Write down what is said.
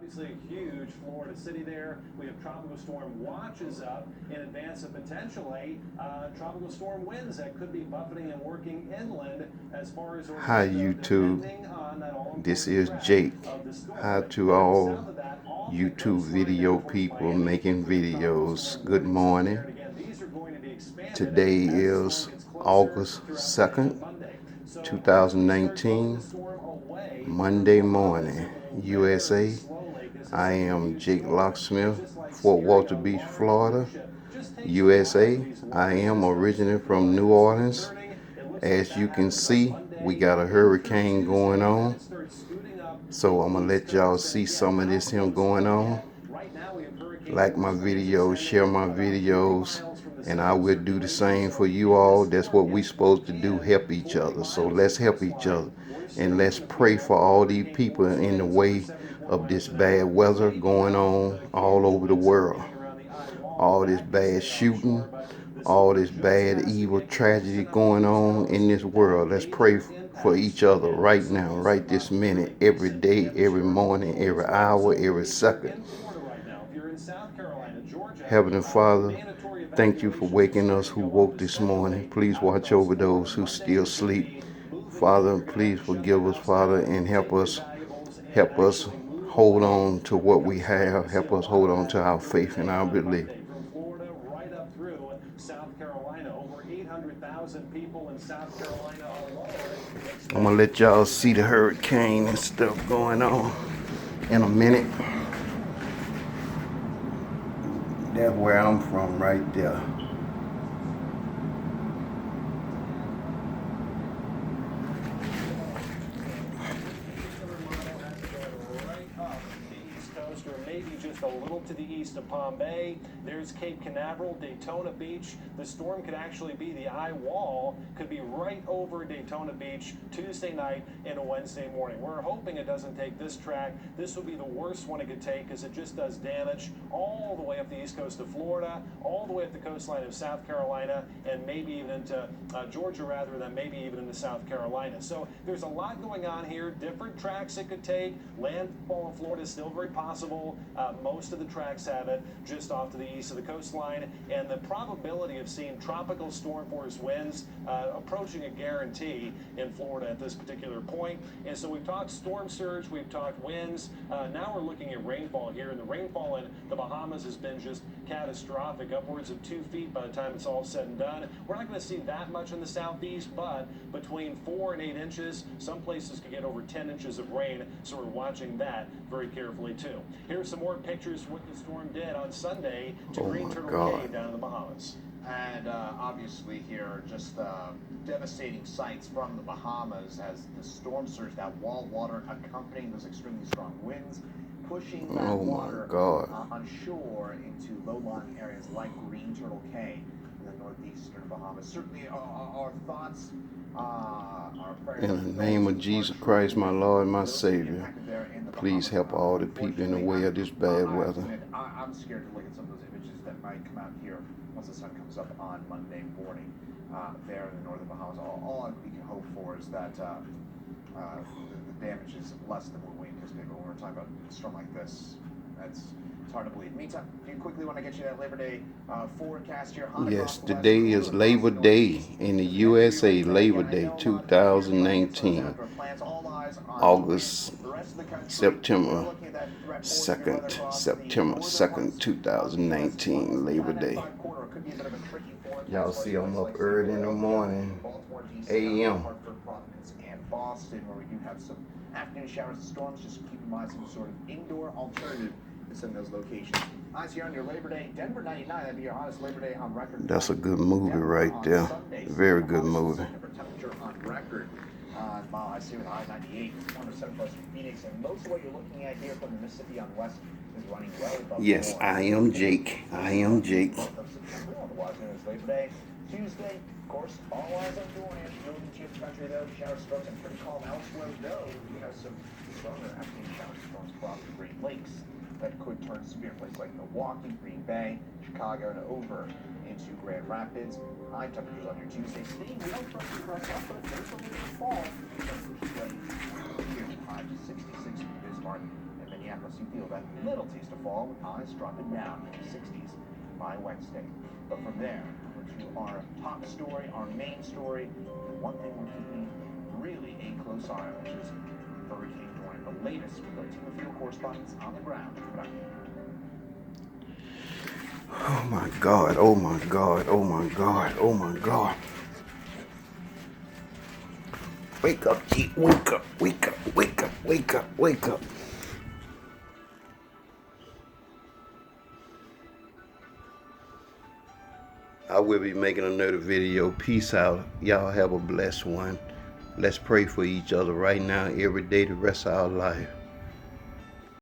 Obviously a huge Florida city there. We have tropical storm watches up in advance of potentially tropical storm winds that could be buffeting and working inland as far as Hi YouTube, this is Jake. Hi to all YouTube video people making videos. Good morning. Today is August 2nd, 2019, Monday morning, USA. I am Jake Locksmith, Fort Walton Beach, Florida, USA. I am originally from New Orleans. As you can see, we got a hurricane going on. So I'm gonna let y'all see some of this him going on. Like my videos, share my videos, and I will do the same for you all. That's what we supposed to do, help each other. So let's help each other. And let's pray for all these people in the way of this bad weather going on all over the world. All this bad shooting, all this bad, evil tragedy going on in this world. Let's pray for each other right now, right this minute, every day, every morning, every hour, every second. Heavenly Father, thank you for waking us who woke this morning. Please watch over those who still sleep. Father, please forgive us, Father, and help us hold on to what we have. Help us hold on to our faith and our belief. I'm gonna let y'all see the hurricane and stuff going on in a minute. That's where I'm from right there. Or maybe just a little to the east of Palm Bay. There's Cape Canaveral, Daytona Beach. The storm could actually be the eye wall, could be right over Daytona Beach Tuesday night and a Wednesday morning. We're hoping it doesn't take this track. This will be the worst one it could take because it just does damage all the way up the east coast of Florida, all the way up the coastline of South Carolina, and maybe even into Georgia rather than maybe even into South Carolina. So there's a lot going on here. Different tracks it could take. Landfall in Florida is still very possible. Most of the tracks have it just off to the east of the coastline, and the probability of seeing tropical storm force winds approaching a guarantee in Florida at this particular point. And so we've talked storm surge, we've talked winds. Now we're looking at rainfall here, and the rainfall in the Bahamas has been just catastrophic, upwards of 2 feet by the time it's all said and done. We're not going to see that much in the southeast, but between 4 and 8 inches, some places could get over 10 inches of rain, so we're watching that very carefully too. Here's some more pictures of what the storm did on Sunday to Green Turtle Cay down in the Bahamas. And obviously here, just devastating sights from the Bahamas as the storm surge, that wall water accompanying those extremely strong winds, pushing that water on shore into low-lying areas like Green Turtle Cay in the northeastern Bahamas. Certainly our thoughts, our prayers. In the name of Jesus Christ, my Lord and my Savior, please help all the people in the way of this bad weather. I'm scared to look at some of those images that might come out here once the sun comes up on Monday morning there in the northern Bahamas. All we can hope for is that the damage is less than what we anticipate. But when we're talking about a storm like this, it's hard to believe. Meantime, do you quickly want to get you that Labor Day forecast here? Yes, today is Labor Day in the USA, Labor Day 2019, September 2nd, 2019, Labor Day. Y'all see I'm up early in the morning, a.m. and Boston, where we do have some afternoon showers and storms. Just keep in mind some sort of indoor alternative in some of those locations. Eyes here on your Labor Day, Denver 99. That'd be your hottest Labor Day on record. That's a good movie right there. Very good movie. Temperature on record. I see with I-98, 107 plus Phoenix, and most of what you're looking at here from the Mississippi on west is running well above. Yes, I am Jake. I am Jake. Otherwise known as Labor Day. Tuesday, of course, all eyes on Dorian. Moving to the country though, shower storms and pretty calm elsewhere though. We have some stronger afternoon shower storms across the Great Lakes that could turn severe. Places like Milwaukee, Green Bay, Chicago, and over into Grand Rapids. High temperatures on your Tuesday. Staying real pressure across up, but there's a little fall. High to 66 in Bismarck. And then Minneapolis, you feel that little taste of fall with highs dropping down to the 60s by Wednesday. But from there, to our top story, our main story, the one thing we're keeping really a close eye on, which is Hurricane-Dorian. The latest with our team of field correspondents on the ground. Oh my God, oh my God, oh my God, oh my God. Wake up, G, wake up, wake up, wake up, wake up, wake up. I will be making another video. Peace out. Y'all have a blessed one. Let's pray for each other right now, every day, the rest of our life.